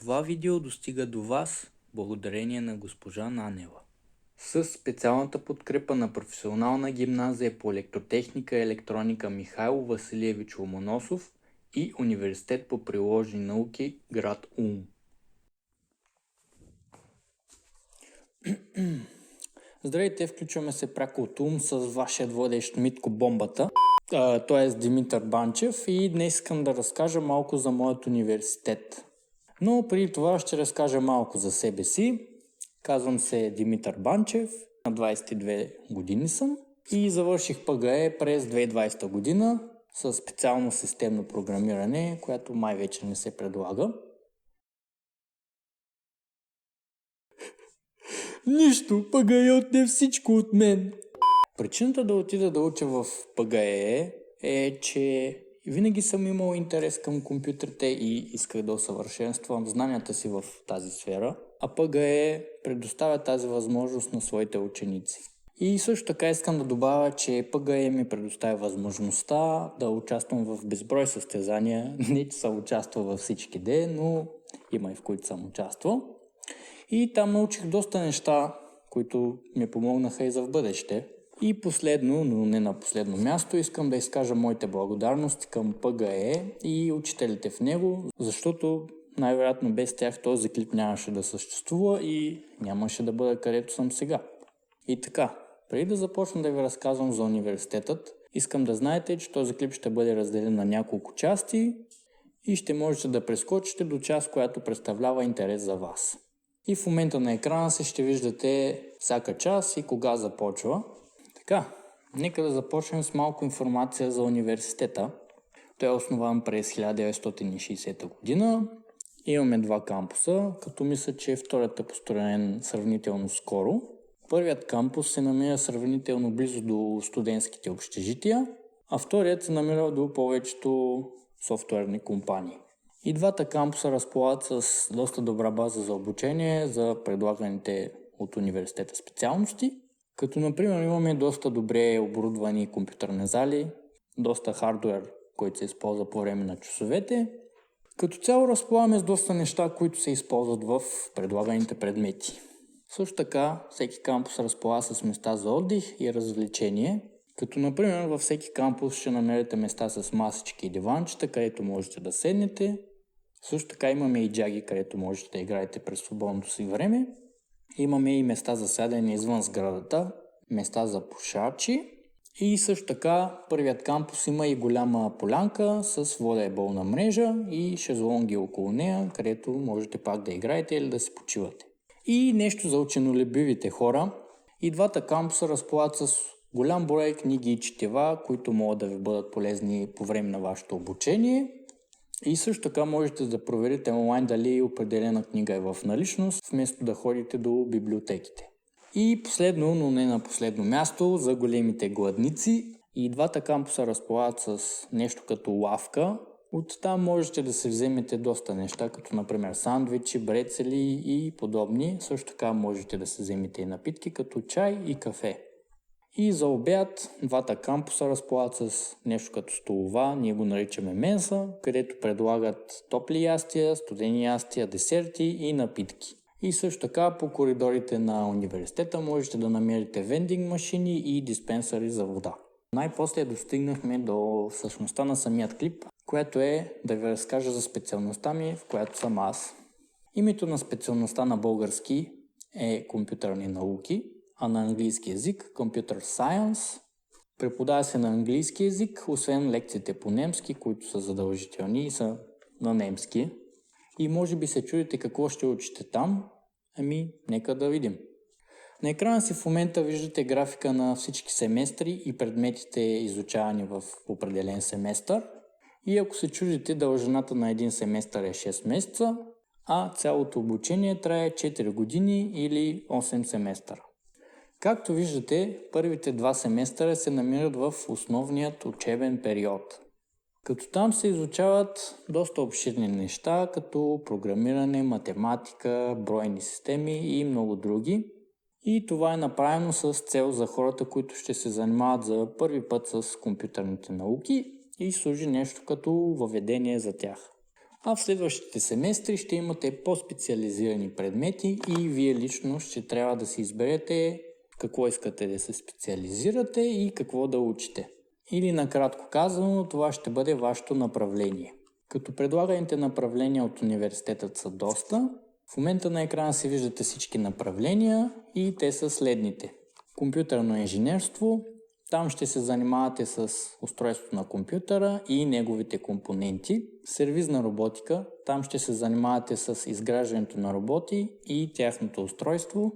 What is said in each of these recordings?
Това видео достига до вас благодарение на госпожа Нанева. С специалната подкрепа на професионална гимназия по електротехника и електроника Михайло Василиевич Ломоносов и Университет по приложни науки град Улм. Здравейте, включваме се пряко от Улм с вашият водещ Митко Бомбата, т.е. Димитър Банчев, и днес искам да разкажа малко за моят университет. Но преди това ще разкажа малко за себе си. Казвам се Димитър Банчев, на 22 години съм и завърших ПГЕ през 2020 година с специално системно програмиране, което май вече не се предлага. Нищо, ПГЕ отне всичко от мен. Причината да отида да уча в ПГЕ е, че винаги съм имал интерес към компютрите и исках да усъвършенствам знанията си в тази сфера, а ПГЕ предоставя тази възможност на своите ученици. И също така искам да добавя, че ПГЕ ми предоставя възможността да участвам в безброй състезания. Не, че съм участвал във всички, но има и в които съм участвал. И там научих доста неща, които ми помогнаха и за в бъдеще. И последно, но не на последно място, искам да изкажа моите благодарности към ПГЕ и учителите в него, защото най-вероятно без тях този клип нямаше да съществува и нямаше да бъда където съм сега. И така, преди да започна да ви разказвам за университетът, искам да знаете, че този клип ще бъде разделен на няколко части и ще можете да прескочите до част, която представлява интерес за вас. И в момента на екрана си ще виждате всяка част и кога започва. Така, нека да започнем с малко информация за университета. Той е основан през 1960 година. Имаме два кампуса, като мисля, че вторият е построен сравнително скоро. Първият кампус се намира сравнително близо до студентските общежития, а вторият се намира до повечето софтуерни компании. И двата кампуса разполагат с доста добра база за обучение за предлаганите от университета специалности, като например имаме доста добре оборудвани компютърни зали, доста хардуер, който се използва по време на часовете. Като цяло разполагаме с доста неща, които се използват в предлаганите предмети. Също така всеки кампус разполага с места за отдих и развлечение, като например във всеки кампус ще намерите места с масички и диванчета, където можете да седнете. Също така имаме и джаги, където можете да играете през свободното си време. Имаме и места за сядане извън сградата, места за пушачи и също така първият кампус има и голяма полянка с волейболна мрежа и шезлонги около нея, където можете пак да играете или да си почивате. И нещо за ученолюбивите хора. И двата кампуса разполагат с голям брой книги и четива, които могат да ви бъдат полезни по време на вашето обучение. И също така можете да проверите онлайн дали определена книга е в наличност, вместо да ходите до библиотеките. И последно, но не на последно място, за големите гладници. И двата кампуса разполагат с нещо като лавка. Оттам можете да се вземете доста неща, като например сандвичи, брецели и подобни. Също така можете да се вземете и напитки, като чай и кафе. И за обяд двата кампуса разполагат с нещо като столова, ние го наричаме менса, където предлагат топли ястия, студени ястия, десерти и напитки. И също така по коридорите на университета можете да намерите вендинг машини и диспенсъри за вода. Най-после достигнахме до същността на самият клип, което е да ви разкажа за специалността ми, в която съм аз. Името на специалността на български е компютърни науки, а на английски език Computer Science. Преподава се на английски език, освен лекциите по немски, които са задължителни и са на немски. И може би се чудите какво ще учите там. Нека да видим. На екрана си в момента виждате графика на всички семестри и предметите изучавани в определен семестър. И ако се чудите, дължината на един семестър е 6 месеца, а цялото обучение трае 4 години или 8 семестъра. Както виждате, първите 2 семестъра се намират в основният учебен период. Като там се изучават доста обширни неща, като програмиране, математика, бройни системи и много други. И това е направено с цел за хората, които ще се занимават за първи път с компютърните науки и служи нещо като въведение за тях. А в следващите семестри ще имате по-специализирани предмети и вие лично ще трябва да си изберете какво искате да се специализирате и какво да учите. Или накратко казано, това ще бъде вашето направление. Като предлаганите направления от университета са доста, в момента на екрана си виждате всички направления и те са следните. Компютърно инженерство, там ще се занимавате с устройството на компютъра и неговите компоненти. Сервизна роботика, там ще се занимавате с изграждането на роботи и тяхното устройство.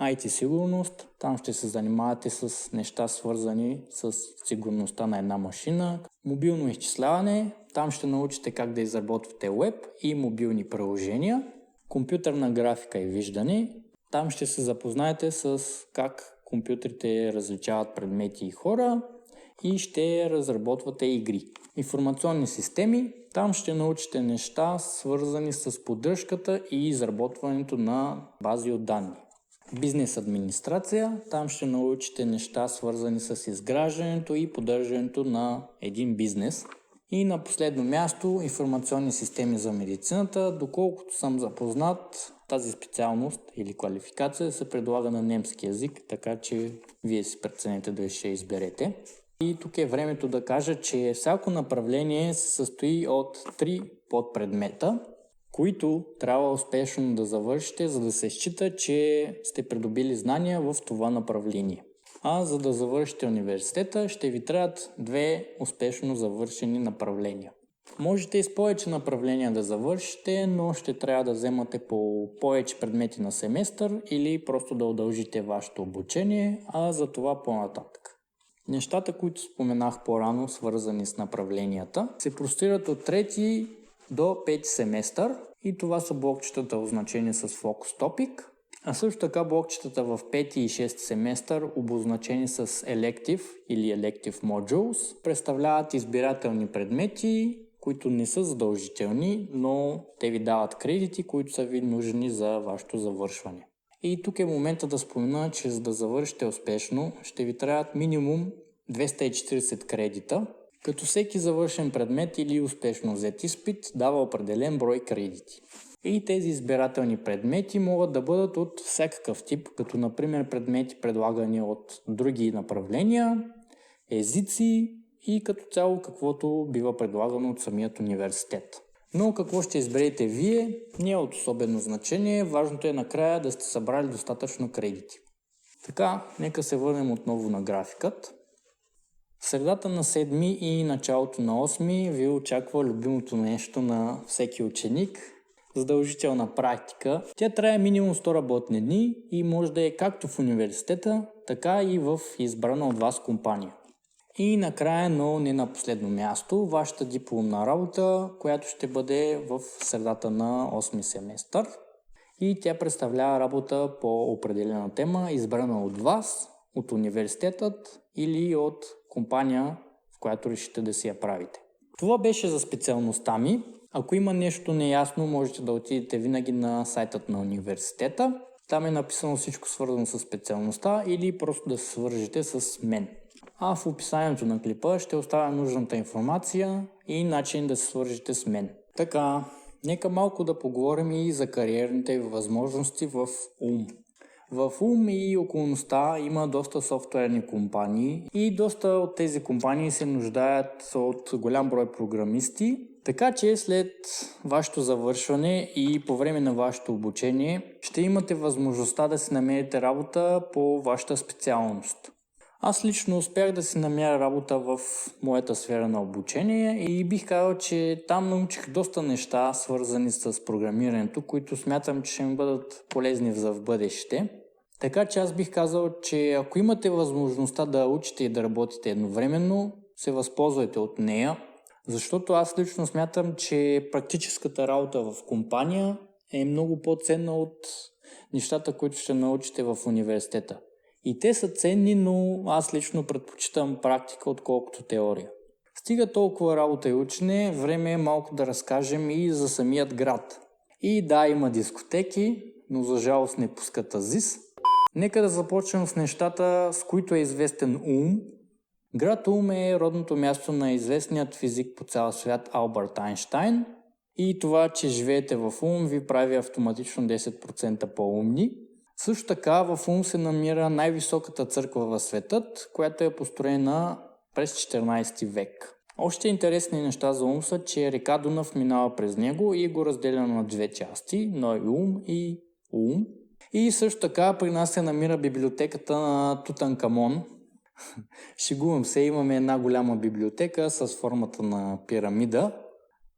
IT сигурност, там ще се занимавате с неща свързани с сигурността на една машина. Мобилно изчисляване, там ще научите как да изработвате веб и мобилни приложения. Компютърна графика и виждане, там ще се запознаете с как компютрите различават предмети и хора и ще разработвате игри. Информационни системи, там ще научите неща свързани с поддръжката и изработването на бази от данни. Бизнес администрация, там ще научите неща свързани с изграждането и поддържането на един бизнес. И на последно място информационни системи за медицината. Доколкото съм запознат, тази специалност или квалификация се предлага на немски език, така че вие си преценете дали ще изберете. И тук е времето да кажа, че всяко направление се състои от 3 подпредмета, които трябва успешно да завършите, за да се счита, че сте придобили знания в това направление. А за да завършите университета, ще ви трябват 2 успешно завършени направления. Можете и с повече направления да завършите, но ще трябва да вземате по повече предмети на семестър или просто да удължите вашето обучение, а за това по-нататък. Нещата, които споменах по-рано, свързани с направленията, се простират от 3 до 5 семестър и това са блокчетата, означени с Focus Topic. А също така блокчетата в 5 и 6 семестър, обозначени с Elective или Elective Modules, представляват избирателни предмети, които не са задължителни, но те ви дават кредити, които са ви нужни за вашето завършване. И тук е момента да спомена, че за да завършите успешно, ще ви трябват минимум 240 кредита, като всеки завършен предмет или успешно взет изпит дава определен брой кредити. И тези избирателни предмети могат да бъдат от всякакъв тип, като например предмети предлагани от други направления, езици и като цяло каквото бива предлагано от самият университет. Но какво ще изберете вие не е от особено значение, важното е накрая да сте събрали достатъчно кредити. Така, нека се върнем отново на графикът. В средата на 7 и началото на 8 ви очаква любимото нещо на всеки ученик – задължителна практика. Тя трае минимум 100 работни дни и може да е както в университета, така и в избрана от вас компания. И накрая, но не на последно място, вашата дипломна работа, която ще бъде в средата на 8 семестър. И тя представлява работа по определена тема, избрана от вас, от университетът или от компания, в която решите да си я правите. Това беше за специалността ми. Ако има нещо неясно, можете да отидете винаги на сайтът на университета. Там е написано всичко свързано с специалността или просто да се свържете с мен. А в описанието на клипа ще оставя нужната информация и начин да се свържете с мен. Така, нека малко да поговорим и за кариерните възможности в УМ. В УМ и околността има доста софтуерни компании и доста от тези компании се нуждаят от голям брой програмисти. Така че след вашето завършване и по време на вашето обучение ще имате възможността да си намерите работа по вашата специалност. Аз лично успях да си намеря работа в моята сфера на обучение и бих казал, че там научих доста неща, свързани с програмирането, които смятам, че ще ми бъдат полезни за в бъдеще. Така че аз бих казал, че ако имате възможността да учите и да работите едновременно, се възползвайте от нея, защото аз лично смятам, че практическата работа в компания е много по-ценна от нещата, които ще научите в университета. И те са ценни, но аз лично предпочитам практика, отколкото теория. Стига толкова работа и учене, време е малко да разкажем и за самият град. И да, има дискотеки, но за жалост не пускат Азис. Нека да започнем с нещата, с които е известен УМ. Град Улм е родното място на известният физик по цял свят Албърт Айнщайн и това, че живеете в Ум, ви прави автоматично 10% по-умни. Също така в Ум се намира най-високата църква в светът, която е построена през 14 век. Още интересни неща за Ум са, че река Дунав минава през него и го разделя на две части, Ной-Ум и Ум. И също така при нас се намира библиотеката на Тутанкамон. Шегувам се, имаме една голяма библиотека с формата на пирамида.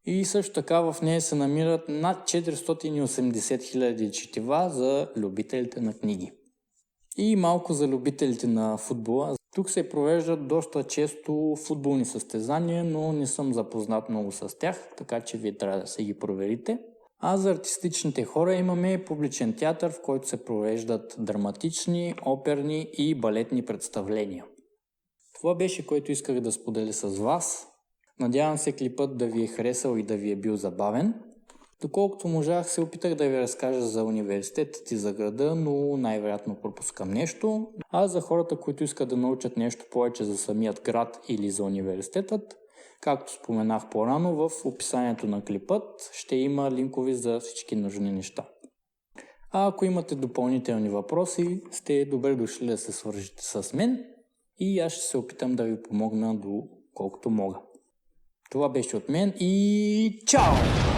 И също така в нея се намират над 480 000 четива за любителите на книги. И малко за любителите на футбола. Тук се провеждат доста често футболни състезания, но не съм запознат много с тях, така че вие трябва да се ги проверите. А за артистичните хора имаме публичен театър, в който се провеждат драматични, оперни и балетни представления. Това беше, което исках да споделя с вас. Надявам се клипът да ви е харесал и да ви е бил забавен. Доколкото можах, се опитах да ви разкажа за университетът и за града, но най-вероятно пропускам нещо. А за хората, които искат да научат нещо повече за самият град или за университетът, както споменах по-рано, в описанието на клипът ще има линкове за всички нужни неща. А ако имате допълнителни въпроси, сте добре дошли да се свържете с мен и аз ще се опитам да ви помогна до колкото мога. Това беше от мен и чао!